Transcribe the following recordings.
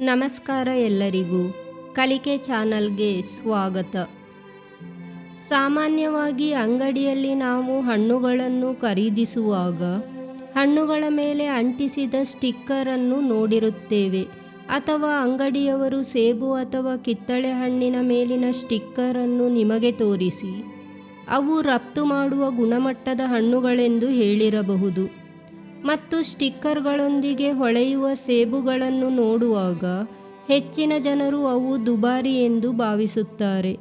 ನಮಸ್ಕಾರ ಎಲ್ಲರಿಗೂ. ಕಲಿಕೆ ಚಾನಲ್ಗೆ ಸ್ವಾಗತ. ಸಾಮಾನ್ಯವಾಗಿ ಅಂಗಡಿಯಲ್ಲಿ ನಾವು ಹಣ್ಣುಗಳನ್ನು ಖರೀದಿಸುವಾಗ ಹಣ್ಣುಗಳ ಮೇಲೆ ಅಂಟಿಸಿದ ಸ್ಟಿಕ್ಕರನ್ನು ನೋಡಿರುತ್ತೇವೆ. ಅಥವಾ ಅಂಗಡಿಯವರು ಸೇಬು ಅಥವಾ ಕಿತ್ತಳೆ ಹಣ್ಣಿನ ಮೇಲಿನ ಸ್ಟಿಕ್ಕರನ್ನು ನಿಮಗೆ ತೋರಿಸಿ ಅವು ರಫ್ತು ಮಾಡುವ ಗುಣಮಟ್ಟದ ಹಣ್ಣುಗಳೆಂದು ಹೇಳಿರಬಹುದು. ಮತ್ತು ಸ್ಟಿಕ್ಕರ್ಗಳೊಂದಿಗೆ ಹೊಳೆಯುವ ಸೇಬುಗಳನ್ನು ನೋಡುವಾಗ ಹೆಚ್ಚಿನ ಜನರು ಅವು ದುಬಾರಿ ಎಂದು ಭಾವಿಸುತ್ತಾರೆ.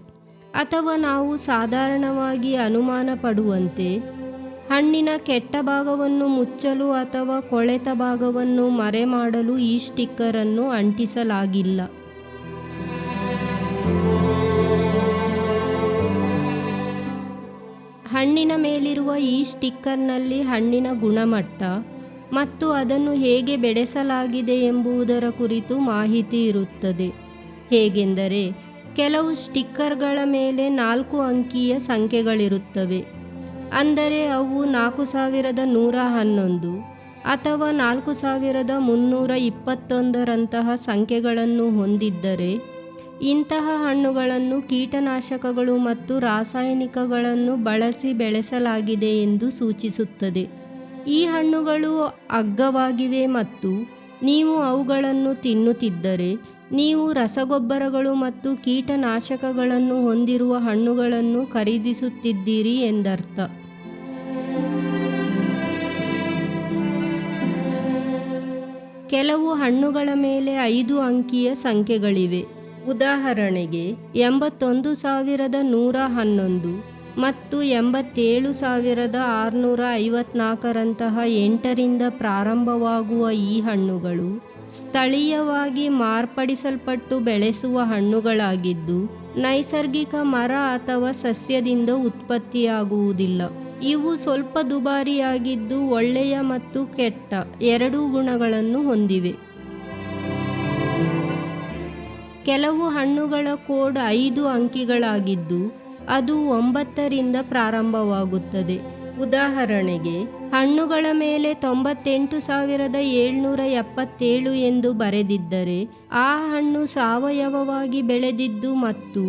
ಅಥವಾ ನಾವು ಸಾಧಾರಣವಾಗಿ ಅನುಮಾನ ಪಡುವಂತೆ ಹಣ್ಣಿನ ಕೆಟ್ಟ ಭಾಗವನ್ನು ಮುಚ್ಚಲು ಅಥವಾ ಕೊಳೆತ ಭಾಗವನ್ನು ಮರೆಮಾಡಲು ಈ ಸ್ಟಿಕ್ಕರನ್ನು ಅಂಟಿಸಲಾಗಿಲ್ಲ. ಹಣ್ಣಿನ ಮೇಲಿರುವ ಈ ಸ್ಟಿಕ್ಕರ್ನಲ್ಲಿ ಹಣ್ಣಿನ ಗುಣಮಟ್ಟ ಮತ್ತು ಅದನ್ನು ಹೇಗೆ ಬೆಳೆಸಲಾಗಿದೆ ಎಂಬುದರ ಕುರಿತು ಮಾಹಿತಿ ಇರುತ್ತದೆ. ಹೇಗೆಂದರೆ, ಕೆಲವು ಸ್ಟಿಕ್ಕರ್ಗಳ ಮೇಲೆ 4 ಅಂಕಿಯ ಸಂಖ್ಯೆಗಳಿರುತ್ತವೆ. ಅಂದರೆ ಅವು 4111 ಅಥವಾ 4321 ರಂತಹ ಸಂಖ್ಯೆಗಳನ್ನು ಹೊಂದಿದ್ದರೆ ಇಂತಹ ಹಣ್ಣುಗಳನ್ನು ಕೀಟನಾಶಕಗಳು ಮತ್ತು ರಾಸಾಯನಿಕಗಳನ್ನು ಬಳಸಿ ಬೆಳೆಸಲಾಗಿದೆ ಎಂದು ಸೂಚಿಸುತ್ತದೆ. ಈ ಹಣ್ಣುಗಳು ಅಗ್ಗವಾಗಿವೆ ಮತ್ತು ನೀವು ಅವುಗಳನ್ನು ತಿನ್ನುತ್ತಿದ್ದರೆ ನೀವು ರಸಗೊಬ್ಬರಗಳು ಮತ್ತು ಕೀಟನಾಶಕಗಳನ್ನು ಹೊಂದಿರುವ ಹಣ್ಣುಗಳನ್ನು ಖರೀದಿಸುತ್ತಿದ್ದೀರಿ ಎಂದರ್ಥ. ಕೆಲವು ಹಣ್ಣುಗಳ ಮೇಲೆ 5 ಅಂಕಿಯ ಸಂಖ್ಯೆಗಳಿವೆ. ಉದಾಹರಣೆಗೆ 81,111 ಮತ್ತು 87,654 ರಂತಹ 8ರಿಂದ ಪ್ರಾರಂಭವಾಗುವ ಈ ಹಣ್ಣುಗಳು ಸ್ಥಳೀಯವಾಗಿ ಮಾರ್ಪಡಿಸಲ್ಪಟ್ಟು ಬೆಳೆಸುವ ಹಣ್ಣುಗಳಾಗಿದ್ದು ನೈಸರ್ಗಿಕ ಮರ ಅಥವಾ ಸಸ್ಯದಿಂದ ಉತ್ಪತ್ತಿಯಾಗುವುದಿಲ್ಲ. ಇವು ಸ್ವಲ್ಪ ದುಬಾರಿಯಾಗಿದ್ದು ಒಳ್ಳೆಯ ಮತ್ತು ಕೆಟ್ಟ ಎರಡೂ ಗುಣಗಳನ್ನು ಹೊಂದಿವೆ. ಕೆಲವು ಹಣ್ಣುಗಳ ಕೋಡ್ 5 ಅಂಕಿಗಳಾಗಿದ್ದು ಅದು 9ರಿಂದ ಪ್ರಾರಂಭವಾಗುತ್ತದೆ. ಉದಾಹರಣೆಗೆ, ಹಣ್ಣುಗಳ ಮೇಲೆ 98,777 ಎಂದು ಬರೆದಿದ್ದರೆ ಆ ಹಣ್ಣು ಸಾವಯವವಾಗಿ ಬೆಳೆದಿದ್ದು ಮತ್ತು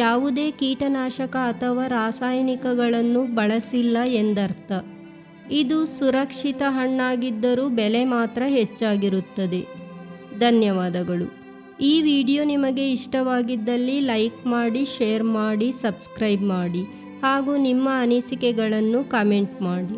ಯಾವುದೇ ಕೀಟನಾಶಕ ಅಥವಾ ರಾಸಾಯನಿಕಗಳನ್ನು ಬಳಸಿಲ್ಲ ಎಂದರ್ಥ. ಇದು ಸುರಕ್ಷಿತ ಹಣ್ಣಾಗಿದ್ದರೂ ಬೆಲೆ ಮಾತ್ರ ಹೆಚ್ಚಾಗಿರುತ್ತದೆ. ಧನ್ಯವಾದಗಳು. ಈ ವಿಡಿಯೋ ನಿಮಗೆ ಇಷ್ಟವಾಗಿದ್ದಲ್ಲಿ ಲೈಕ್ ಮಾಡಿ, ಶೇರ್ ಮಾಡಿ, ಸಬ್ಸ್ಕ್ರೈಬ್ ಮಾಡಿ ಹಾಗೂ ನಿಮ್ಮ ಅನಿಸಿಕೆಗಳನ್ನು ಕಮೆಂಟ್ ಮಾಡಿ.